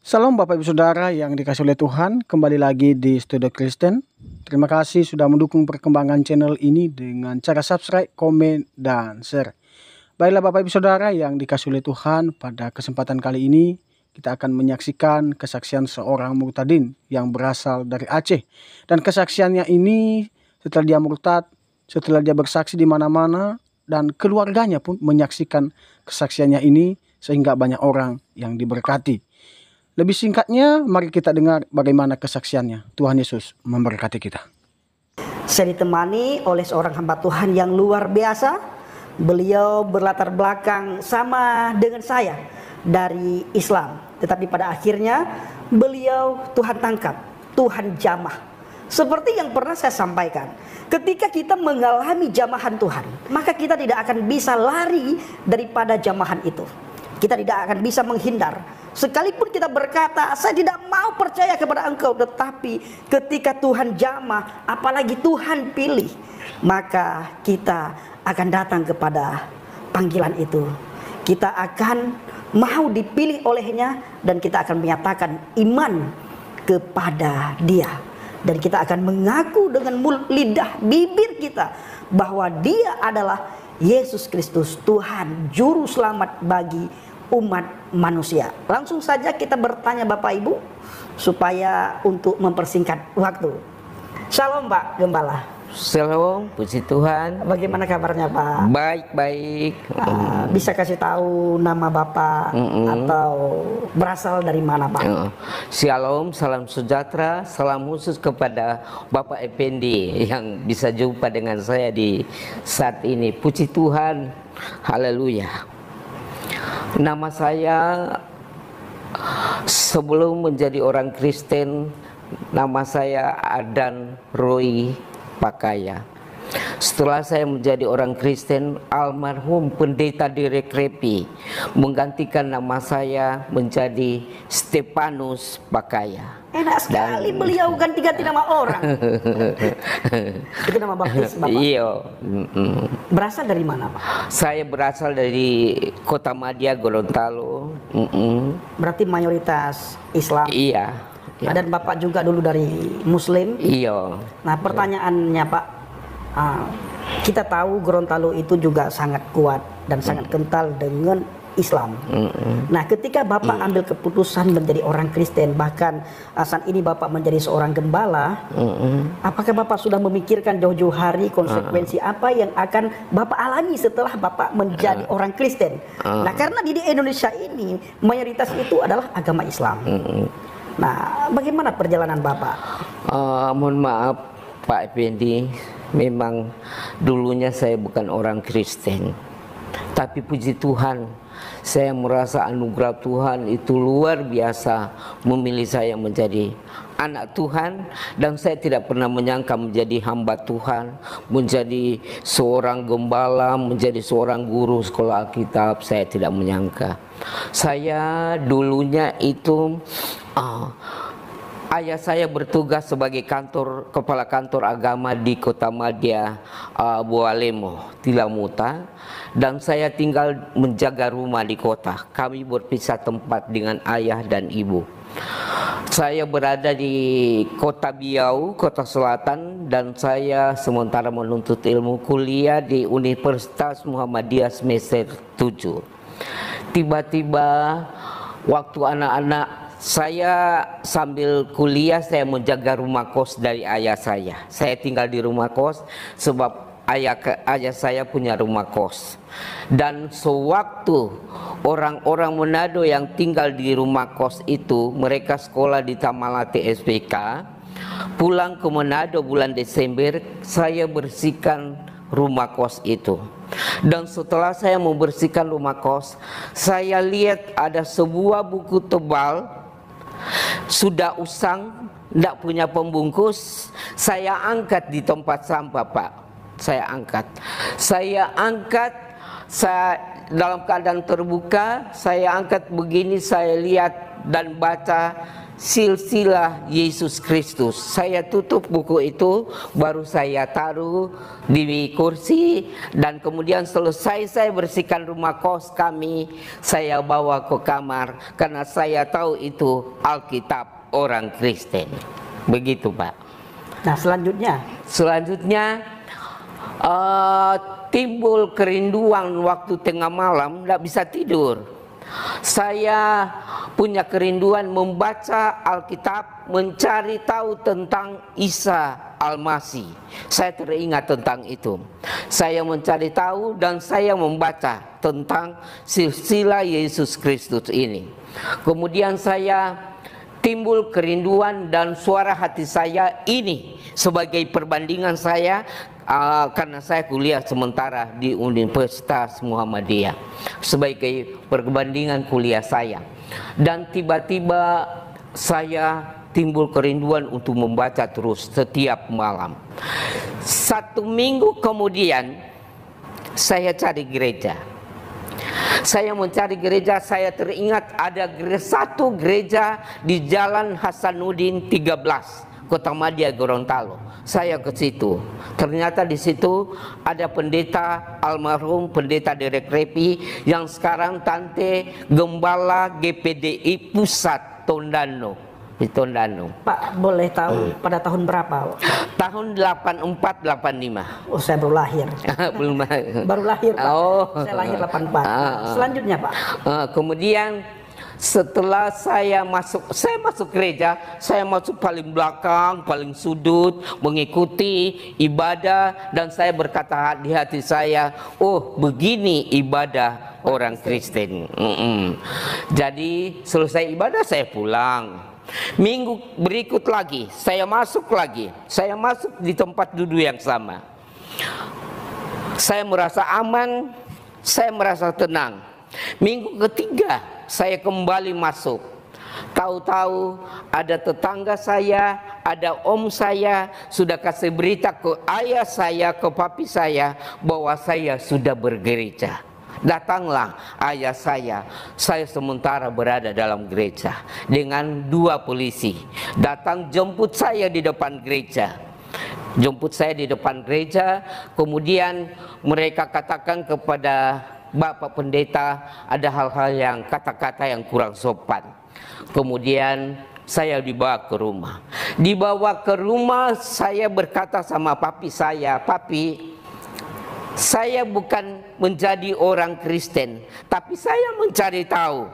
Salam Bapak Ibu Saudara yang dikasihi oleh Tuhan, kembali lagi di Studio Kristen. Terima kasih sudah mendukung perkembangan channel ini dengan cara subscribe, komen, dan share. Baiklah Bapak Ibu Saudara yang dikasihi oleh Tuhan, pada kesempatan kali ini kita akan menyaksikan kesaksian seorang murtadin yang berasal dari Aceh. Dan kesaksiannya ini setelah dia murtad, setelah dia bersaksi di mana-mana, dan keluarganya pun menyaksikan kesaksiannya ini sehingga banyak orang yang diberkati. Lebih singkatnya, mari kita dengar bagaimana kesaksiannya. Tuhan Yesus memberkati kita. Saya ditemani oleh seorang hamba Tuhan yang luar biasa. Beliau berlatar belakang sama dengan saya dari Islam. Tetapi pada akhirnya beliau Tuhan tangkap, Tuhan jamah. Seperti yang pernah saya sampaikan, ketika kita mengalami jamahan Tuhan, maka kita tidak akan bisa lari daripada jamahan itu. Kita tidak akan bisa menghindar. Sekalipun kita berkata, saya tidak mau percaya kepada engkau, tetapi ketika Tuhan jamah, apalagi Tuhan pilih, maka kita akan datang kepada panggilan itu. Kita akan mau dipilih olehnya, dan kita akan menyatakan iman kepada Dia. Dan kita akan mengaku dengan lidah bibir kita bahwa Dia adalah Yesus Kristus, Tuhan Juru Selamat bagi umat manusia. Langsung saja kita bertanya Bapak Ibu, supaya untuk mempersingkat waktu. Shalom Pak Gembala. Shalom, puji Tuhan. Bagaimana kabarnya Pak? Baik. Bisa kasih tahu nama Bapak atau berasal dari mana Pak? Shalom, salam sejahtera, salam khusus kepada Bapak Effendi yang bisa jumpa dengan saya di saat ini. Puji Tuhan, haleluya. Nama saya sebelum menjadi orang Kristen, nama saya Adan Roy Pakaya. Setelah saya menjadi orang Kristen, almarhum Pendeta Derek Repi menggantikan nama saya menjadi Stefanus Pakaya. Enak sekali beliau ganti-ganti nama orang. Itu nama baptis Bapak? Iya. Berasal dari mana Pak? Saya berasal dari Kota Madia, Gorontalo. Berarti mayoritas Islam? Iya. Dan Bapak juga dulu dari Muslim? Iya. Nah pertanyaannya Pak, kita tahu Gorontalo itu juga sangat kuat dan sangat kental dengan Islam. Nah ketika Bapak ambil keputusan menjadi orang Kristen, bahkan saat ini Bapak menjadi seorang gembala, apakah Bapak sudah memikirkan jauh-jauh hari konsekuensi apa yang akan Bapak alami setelah Bapak menjadi orang Kristen? Nah karena di Indonesia ini mayoritas itu adalah agama Islam. Nah bagaimana perjalanan Bapak? Mohon maaf Pak Effendi, memang dulunya saya bukan orang Kristen, tapi puji Tuhan, saya merasa anugerah Tuhan itu luar biasa memilih saya menjadi anak Tuhan. Dan saya tidak pernah menyangka menjadi hamba Tuhan, menjadi seorang gembala, menjadi seorang guru sekolah Alkitab. Saya tidak menyangka. Saya dulunya itu ayah saya bertugas sebagai kepala kantor agama di Kota Madia, Bualemo, Tilamuta, dan saya tinggal menjaga rumah di kota. Kami berpisah tempat dengan ayah dan ibu. Saya berada di Kota Biau, Kota Selatan, dan saya sementara menuntut ilmu kuliah di Universitas Muhammadiyah semester 7. Tiba-tiba waktu anak-anak saya sambil kuliah, saya menjaga rumah kos dari ayah saya. Saya tinggal di rumah kos sebab ayah saya punya rumah kos. Dan sewaktu orang-orang Manado yang tinggal di rumah kos itu, mereka sekolah di Tamalate SPK, pulang ke Manado bulan Desember, saya bersihkan rumah kos itu. Dan setelah saya membersihkan rumah kos, saya lihat ada sebuah buku tebal, sudah usang, tidak punya pembungkus. Saya angkat di tempat sampah Pak. Saya angkat dalam keadaan terbuka. Saya angkat begini, saya lihat dan baca silsilah Yesus Kristus. Saya tutup buku itu, baru saya taruh di kursi, dan kemudian selesai saya bersihkan rumah kos kami, saya bawa ke kamar karena saya tahu itu Alkitab orang Kristen. Begitu, Pak. Nah, selanjutnya timbul kerinduan waktu tengah malam, tidak bisa tidur. Saya punya kerinduan membaca Alkitab, mencari tahu tentang Isa Al-Masih. Saya teringat tentang itu. Saya mencari tahu dan saya membaca tentang silsilah Yesus Kristus ini. Kemudian saya timbul kerinduan dan suara hati saya ini sebagai perbandingan saya, karena saya kuliah sementara di Universitas Muhammadiyah, sebagai perbandingan kuliah saya. Dan tiba-tiba saya timbul kerinduan untuk membaca terus setiap malam. 1 minggu kemudian saya cari gereja. Saya mencari gereja, saya teringat ada satu gereja di Jalan Hasanuddin 13, Kotamadya, Gorontalo. Saya ke situ. Ternyata di situ ada pendeta almarhum pendeta Derek Repi yang sekarang Tante Gembala GPDI Pusat Tondano di Tondano. Pak, boleh tahu pada tahun berapa? Tahun 84-85. Oh, saya baru lahir. Belum baru lahir, Pak. Oh. Saya lahir 84. Selanjutnya, Pak. Kemudian setelah saya masuk gereja, saya masuk paling belakang, paling sudut, mengikuti ibadah, dan saya berkata di hati saya, oh begini ibadah orang Kristen. Jadi selesai ibadah saya pulang. Minggu berikut lagi, saya masuk di tempat duduk yang sama. Saya merasa aman, saya merasa tenang. Minggu ketiga saya kembali masuk. Tahu-tahu ada tetangga saya, ada om saya sudah kasih berita ke ayah saya, ke papi saya bahwa saya sudah bergereja. Datanglah ayah saya sementara berada dalam gereja dengan 2 polisi. Datang jemput saya di depan gereja. Kemudian mereka katakan kepada Bapak Pendeta ada hal-hal yang kata-kata yang kurang sopan. Kemudian saya dibawa ke rumah. Saya berkata sama papi saya, papi, saya bukan menjadi orang Kristen, tapi saya mencari tahu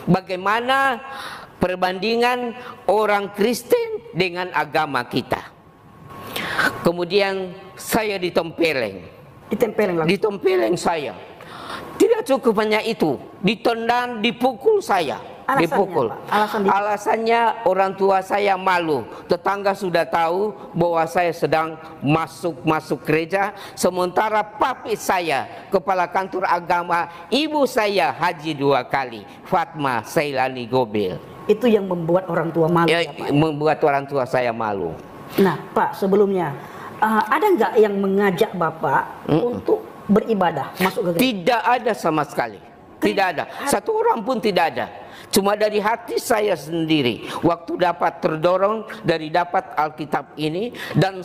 bagaimana perbandingan orang Kristen dengan agama kita. Kemudian saya ditempeleng saya. Tidak cukup hanya itu, ditendang, dipukul saya. Alasannya orang tua saya malu. Tetangga sudah tahu bahwa saya sedang masuk gereja, sementara papi saya kepala kantor agama, ibu saya haji 2 kali, Fatma Sailani Gobel. Itu yang membuat orang tua malu, ya, Pak? Membuat orang tua saya malu. Nah, Pak, sebelumnya ada nggak yang mengajak Bapak untuk beribadah masuk ke gereja? Tidak ada sama sekali. Tidak ada. Satu orang pun tidak ada. Cuma dari hati saya sendiri. Waktu terdorong dari dapat Alkitab ini, dan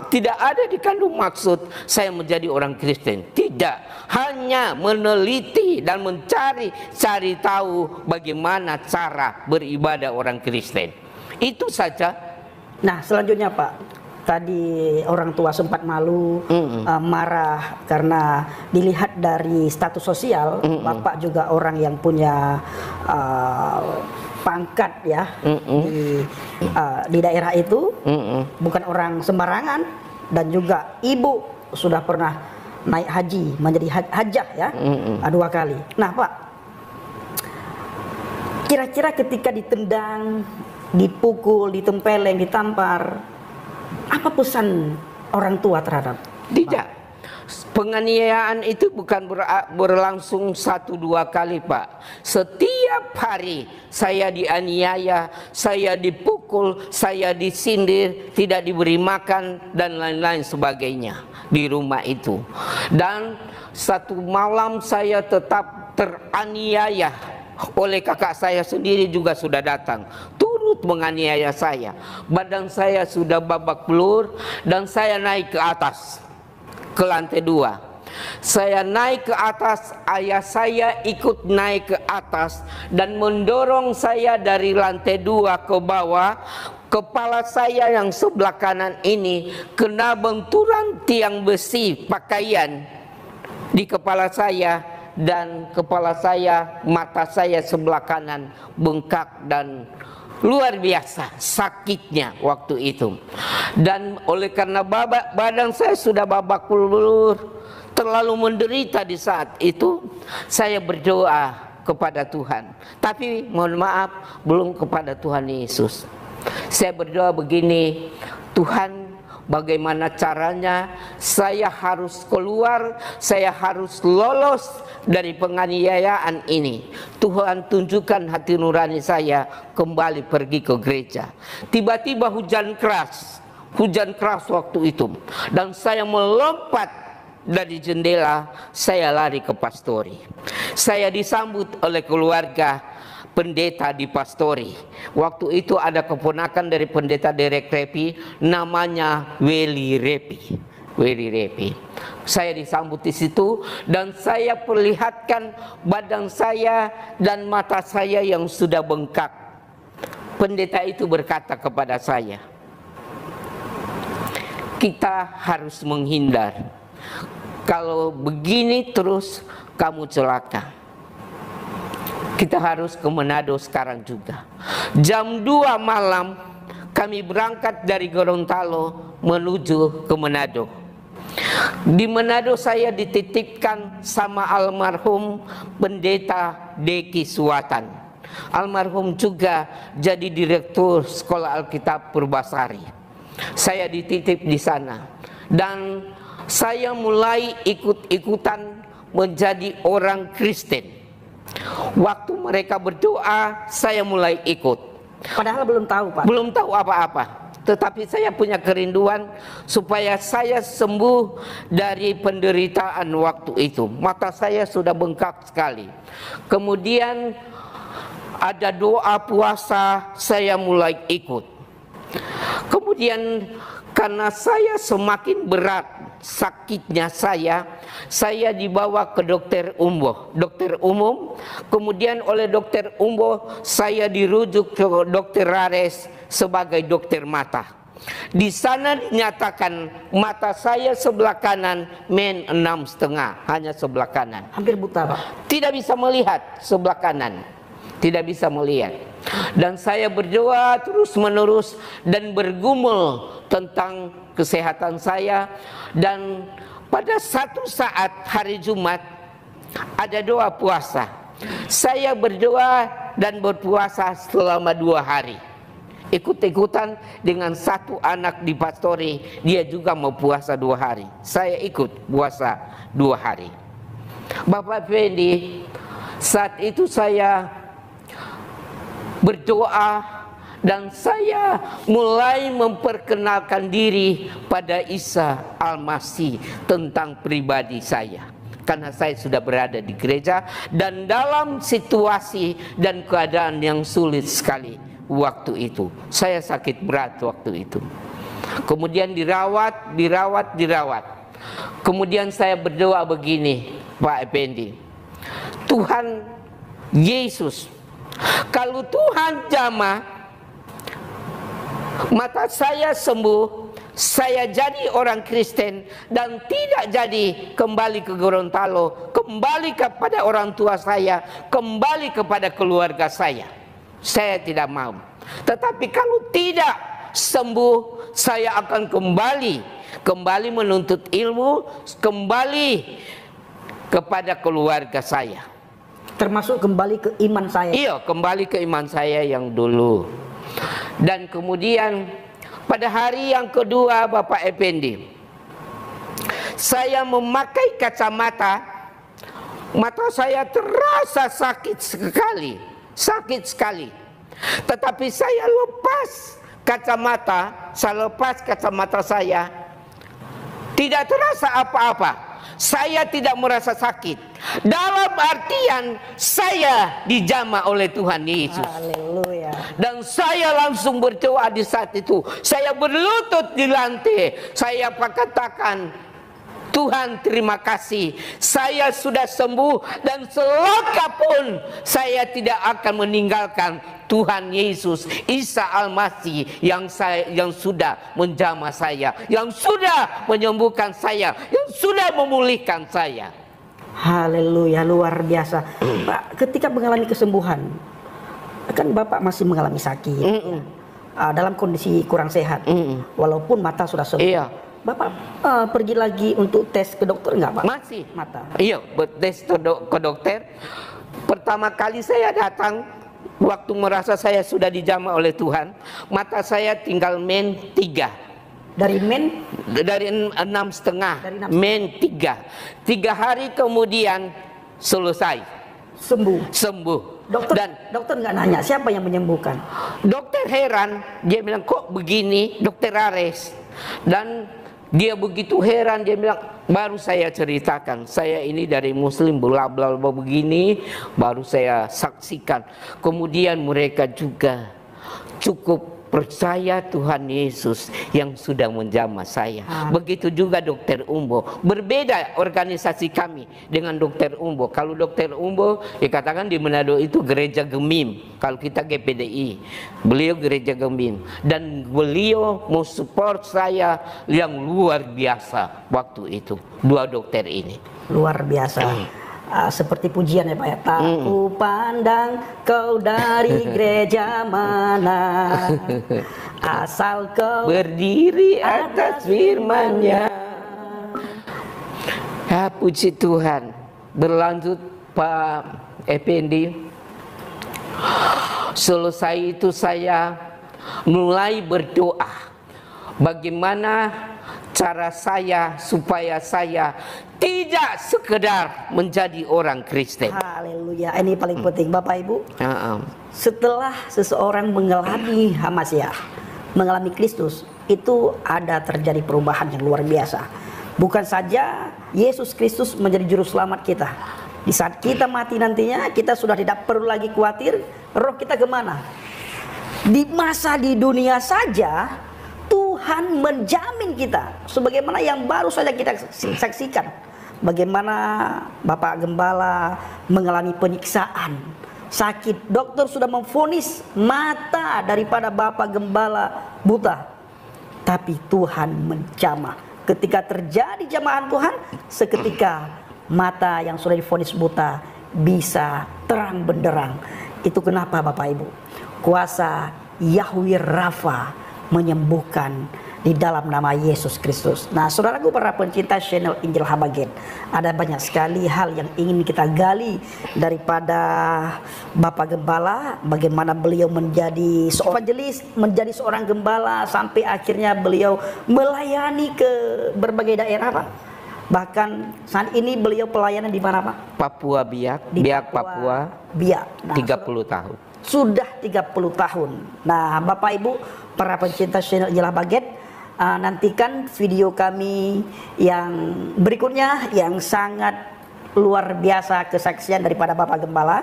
tidak ada dikandung maksud saya menjadi orang Kristen. Tidak. Hanya meneliti dan cari tahu bagaimana cara beribadah orang Kristen. Itu saja. Nah, selanjutnya, Pak. Tadi orang tua sempat malu, marah karena dilihat dari status sosial. Bapak juga orang yang punya pangkat, ya, di daerah itu, bukan orang sembarangan, dan juga ibu sudah pernah naik haji, menjadi hajah, ya, 2 kali. Nah, Pak, kira-kira ketika ditendang, dipukul, ditempeleng, ditampar, apa pesan orang tua terhadap? Tidak. Penganiayaan itu bukan berlangsung 1-2 kali, Pak. Setiap hari saya dianiaya, saya dipukul, saya disindir, tidak diberi makan, dan lain-lain sebagainya di rumah itu. Dan satu malam saya tetap teraniaya oleh kakak saya sendiri, juga sudah datang turut menganiaya saya. Badan saya sudah babak belur dan saya naik ke atas, ke lantai 2. Saya naik ke atas, ayah saya ikut naik ke atas dan mendorong saya dari lantai 2 ke bawah. Kepala saya yang sebelah kanan ini kena benturan tiang besi pakaian di kepala saya, dan kepala saya, mata saya sebelah kanan bengkak dan luar biasa sakitnya waktu itu. Dan oleh karena badan saya sudah babak belur, terlalu menderita di saat itu, saya berdoa kepada Tuhan. Tapi mohon maaf, belum kepada Tuhan Yesus. Saya berdoa begini, Tuhan, bagaimana caranya saya harus keluar, saya harus lolos dari penganiayaan ini. Tuhan, tunjukkan hati nurani saya kembali pergi ke gereja. Tiba-tiba hujan keras waktu itu, dan saya melompat dari jendela, saya lari ke pastori. Saya disambut oleh keluarga pendeta di pastori. Waktu itu ada keponakan dari pendeta Derek Repi, namanya Willy Repi. Saya disambut di situ dan saya perlihatkan badan saya dan mata saya yang sudah bengkak. Pendeta itu berkata kepada saya, kita harus menghindar. Kalau begini terus kamu celaka. Kita harus ke Manado sekarang juga. Jam 2 malam kami berangkat dari Gorontalo menuju ke Manado. Di Manado saya dititipkan sama almarhum pendeta Deki Suwatan. Almarhum juga jadi direktur Sekolah Alkitab Purbasari. Saya dititip di sana dan saya mulai ikut-ikutan menjadi orang Kristen. Waktu mereka berdoa, saya mulai ikut. Padahal belum tahu, Pak. Belum tahu apa-apa. Tetapi saya punya kerinduan supaya saya sembuh dari penderitaan waktu itu. Mata saya sudah bengkak sekali. Kemudian ada doa puasa, saya mulai ikut. Kemudian karena saya semakin berat sakitnya saya dibawa ke dokter umum. Kemudian oleh dokter umum saya dirujuk ke dokter Rares sebagai dokter mata. Di sana dinyatakan mata saya sebelah kanan -6,5, hanya sebelah kanan. Hampir buta, Pak. Tidak bisa melihat sebelah kanan. Tidak bisa melihat. Dan saya berdoa terus menerus dan bergumul tentang kesehatan saya. Dan pada satu saat hari Jumat ada doa puasa. Saya berdoa dan berpuasa selama 2 hari. Ikut-ikutan dengan satu anak di pastori, dia juga mau puasa 2 hari. Saya ikut puasa 2 hari. Bapak Fendi, saat itu saya berdoa dan saya mulai memperkenalkan diri pada Isa Al-Masih tentang pribadi saya. Karena saya sudah berada di gereja dan dalam situasi dan keadaan yang sulit sekali waktu itu. Saya sakit berat waktu itu. Kemudian dirawat. Kemudian saya berdoa begini, Pak Effendi. Tuhan Yesus, kalau Tuhan jamah mata saya sembuh, saya jadi orang Kristen dan tidak jadi kembali ke Gorontalo, kembali kepada orang tua saya, kembali kepada keluarga saya. Saya tidak mau. Tetapi kalau tidak sembuh, saya akan kembali menuntut ilmu, kembali kepada keluarga saya. Termasuk kembali ke iman saya. Iya, kembali ke iman saya yang dulu. Dan kemudian pada hari yang kedua, Bapak Effendi, saya memakai kacamata. Mata saya terasa sakit sekali. Tetapi saya lepas kacamata saya, tidak terasa apa-apa. Saya tidak merasa sakit. Dalam artian saya dijamah oleh Tuhan Yesus. Haleluya. Dan saya langsung berdoa di saat itu. Saya berlutut di lantai. Saya katakan, Tuhan terima kasih, saya sudah sembuh dan selaka pun saya tidak akan meninggalkan Tuhan Yesus Isa Al-Masih yang sudah menjamah saya, yang sudah menyembuhkan saya, yang sudah memulihkan saya. Haleluya, luar biasa. Pak, ketika mengalami kesembuhan, kan Bapak masih mengalami sakit, dalam kondisi kurang sehat, walaupun mata sudah sembuh. Iya. Bapak pergi lagi untuk tes ke dokter nggak, Pak? Masih. Mata. Iya, tes ke dokter. Pertama kali saya datang, waktu merasa saya sudah dijamah oleh Tuhan, mata saya tinggal men 3. Dari men? Dari 6,5. Dari 6,5. Men 3. 3 hari kemudian selesai. Sembuh. Dokter nggak nanya siapa yang menyembuhkan. Dokter heran, dia bilang kok begini, Dokter Ares. Dan dia begitu heran, dia bilang, baru saya ceritakan, saya ini dari Muslim, bla bla bla begini, baru saya saksikan. Kemudian mereka juga cukup percaya Tuhan Yesus yang sudah menjamah saya. Begitu juga Dokter Umbo. Berbeda organisasi kami dengan Dokter Umbo. Kalau Dokter Umbo dikatakan di Manado itu gereja Gemim. Kalau kita GPDI, beliau gereja Gemim. Dan beliau mau support saya yang luar biasa waktu itu. Dua dokter ini. Luar biasa. Seperti pujian ya Pak ya. Tak ku pandang kau dari gereja mana, asal kau berdiri atas firman-Nya. Ya, puji Tuhan. Berlanjut Pak Effendi. Selesai itu saya mulai berdoa. Bagaimana cara saya supaya saya tidak sekedar menjadi orang Kristen. Haleluya. Ini paling penting Bapak Ibu. Setelah seseorang mengalami Hamasiah, mengalami Kristus, itu ada terjadi perubahan yang luar biasa. Bukan saja Yesus Kristus menjadi juru selamat kita. Di saat kita mati nantinya, kita sudah tidak perlu lagi khawatir roh kita kemana. Di masa di dunia saja Tuhan menjamin kita, sebagaimana yang baru saja kita saksikan, bagaimana Bapak Gembala mengalami penyiksaan, sakit. Dokter sudah memvonis mata daripada Bapak Gembala buta, tapi Tuhan menjamah. Ketika terjadi jamahan Tuhan, seketika mata yang sudah divonis buta bisa terang benderang. Itu kenapa Bapak Ibu, kuasa Yahweh Rafa menyembuhkan di dalam nama Yesus Kristus. Nah, saudaraku para pencinta channel Injil Habagen, ada banyak sekali hal yang ingin kita gali daripada Bapak Gembala, bagaimana beliau menjadi seorang evangelis, menjadi seorang gembala, sampai akhirnya beliau melayani ke berbagai daerah, Pak. Bahkan saat ini beliau pelayanan di mana, Pak? Papua Biak, Biak Papua. Biak. Nah, 30 tahun. Sudah 30 tahun. Nah, Bapak Ibu para pencinta channel Injil Habagen, nantikan video kami yang berikutnya yang sangat luar biasa kesaksian daripada Bapak Gembala.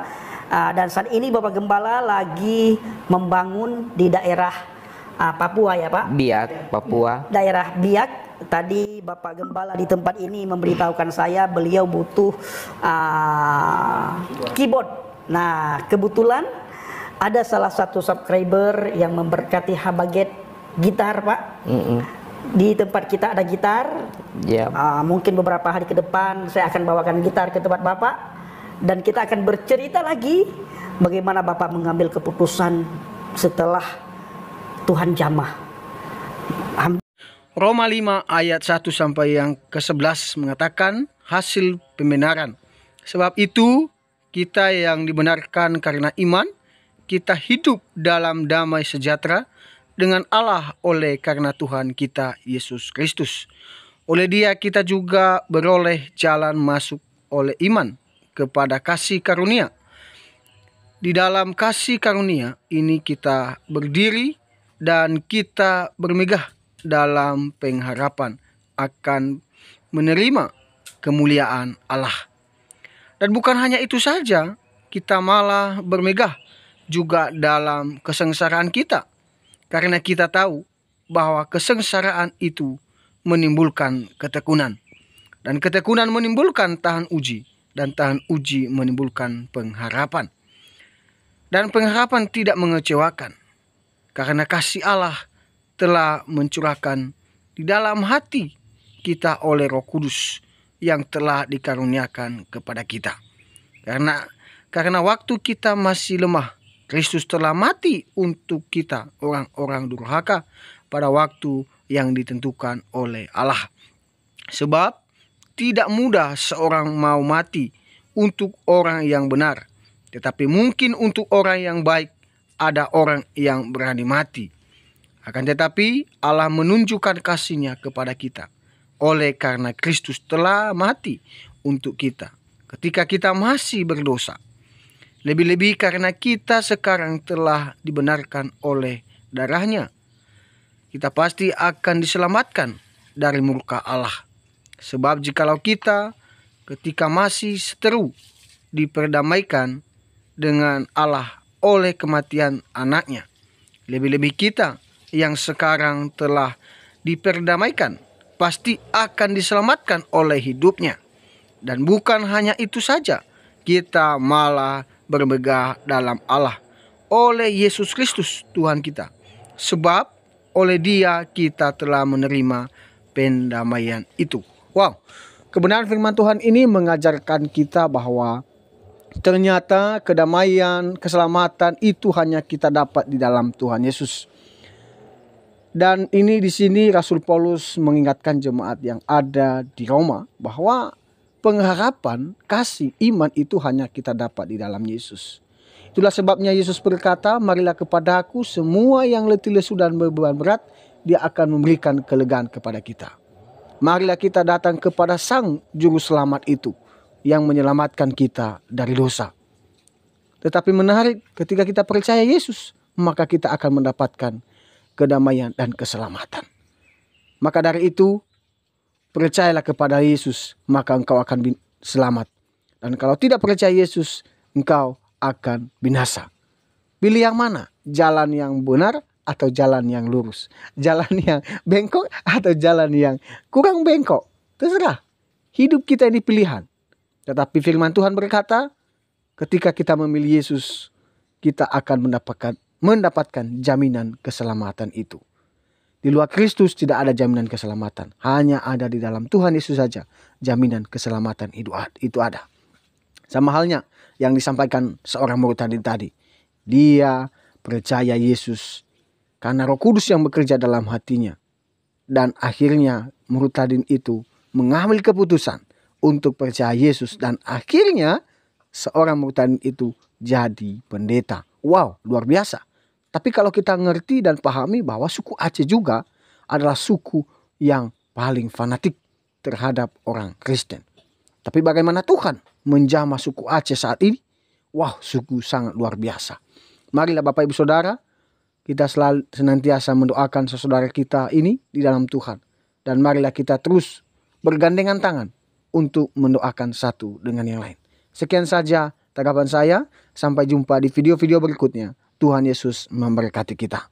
Dan saat ini Bapak Gembala lagi membangun di daerah Papua ya Pak? Biak, Papua. Daerah Biak. Tadi Bapak Gembala di tempat ini memberitahukan saya beliau butuh keyboard. Nah, kebetulan ada salah satu subscriber yang memberkati Habagen gitar, Pak. Di tempat kita ada gitar. Mungkin beberapa hari ke depan saya akan bawakan gitar ke tempat Bapak, dan kita akan bercerita lagi bagaimana Bapak mengambil keputusan setelah Tuhan jamah. Roma 5 ayat 1 sampai yang ke-11 mengatakan hasil pembenaran. Sebab itu kita yang dibenarkan karena iman, kita hidup dalam damai sejahtera dengan Allah oleh karena Tuhan kita Yesus Kristus. Oleh Dia kita juga beroleh jalan masuk oleh iman kepada kasih karunia. Di dalam kasih karunia ini kita berdiri dan kita bermegah dalam pengharapan akan menerima kemuliaan Allah. Dan bukan hanya itu saja, kita malah bermegah juga dalam kesengsaraan kita. Karena kita tahu bahwa kesengsaraan itu menimbulkan ketekunan. Dan ketekunan menimbulkan tahan uji. Dan tahan uji menimbulkan pengharapan. Dan pengharapan tidak mengecewakan. Karena kasih Allah telah mencurahkan di dalam hati kita oleh Roh Kudus yang telah dikaruniakan kepada kita. Karena waktu kita masih lemah, Kristus telah mati untuk kita orang-orang durhaka pada waktu yang ditentukan oleh Allah. Sebab tidak mudah seorang mau mati untuk orang yang benar, tetapi mungkin untuk orang yang baik ada orang yang berani mati. Akan tetapi Allah menunjukkan kasih-Nya kepada kita oleh karena Kristus telah mati untuk kita ketika kita masih berdosa. Lebih-lebih karena kita sekarang telah dibenarkan oleh darah-Nya, kita pasti akan diselamatkan dari murka Allah. Sebab jikalau kita ketika masih seteru diperdamaikan dengan Allah oleh kematian anak-Nya, lebih-lebih kita yang sekarang telah diperdamaikan pasti akan diselamatkan oleh hidup-Nya. Dan bukan hanya itu saja, kita malah bermegah dalam Allah oleh Yesus Kristus Tuhan kita. Sebab oleh Dia kita telah menerima pendamaian itu. Wow, kebenaran firman Tuhan ini mengajarkan kita bahwa ternyata kedamaian, keselamatan itu hanya kita dapat di dalam Tuhan Yesus. Dan ini di sini Rasul Paulus mengingatkan jemaat yang ada di Roma bahwa pengharapan, kasih, iman itu hanya kita dapat di dalam Yesus. Itulah sebabnya Yesus berkata, marilah kepadaku semua yang letih lesu dan beban berat, Dia akan memberikan kelegaan kepada kita. Marilah kita datang kepada Sang Juru Selamat itu yang menyelamatkan kita dari dosa. Tetapi menarik, ketika kita percaya Yesus, maka kita akan mendapatkan kedamaian dan keselamatan. Maka dari itu, percayalah kepada Yesus, maka engkau akan selamat. Dan kalau tidak percaya Yesus, engkau akan binasa. Pilih yang mana? Jalan yang benar atau jalan yang lurus? Jalan yang bengkok atau jalan yang kurang bengkok? Terserah. Hidup kita ini pilihan. Tetapi firman Tuhan berkata, ketika kita memilih Yesus, kita akan mendapatkan jaminan keselamatan itu. Di luar Kristus tidak ada jaminan keselamatan. Hanya ada di dalam Tuhan Yesus saja jaminan keselamatan itu ada. Sama halnya yang disampaikan seorang Murtadin tadi. Dia percaya Yesus karena Roh Kudus yang bekerja dalam hatinya. Dan akhirnya Murtadin itu mengambil keputusan untuk percaya Yesus. Dan akhirnya seorang Murtadin itu jadi pendeta. Wow, luar biasa. Tapi kalau kita ngerti dan pahami bahwa suku Aceh juga adalah suku yang paling fanatik terhadap orang Kristen. Tapi bagaimana Tuhan menjamah suku Aceh saat ini? Wow, suku sangat luar biasa. Marilah Bapak Ibu Saudara, kita selalu senantiasa mendoakan saudara kita ini di dalam Tuhan. Dan marilah kita terus bergandengan tangan untuk mendoakan satu dengan yang lain. Sekian saja tanggapan saya. Sampai jumpa di video-video berikutnya. Tuhan Yesus memberkati kita.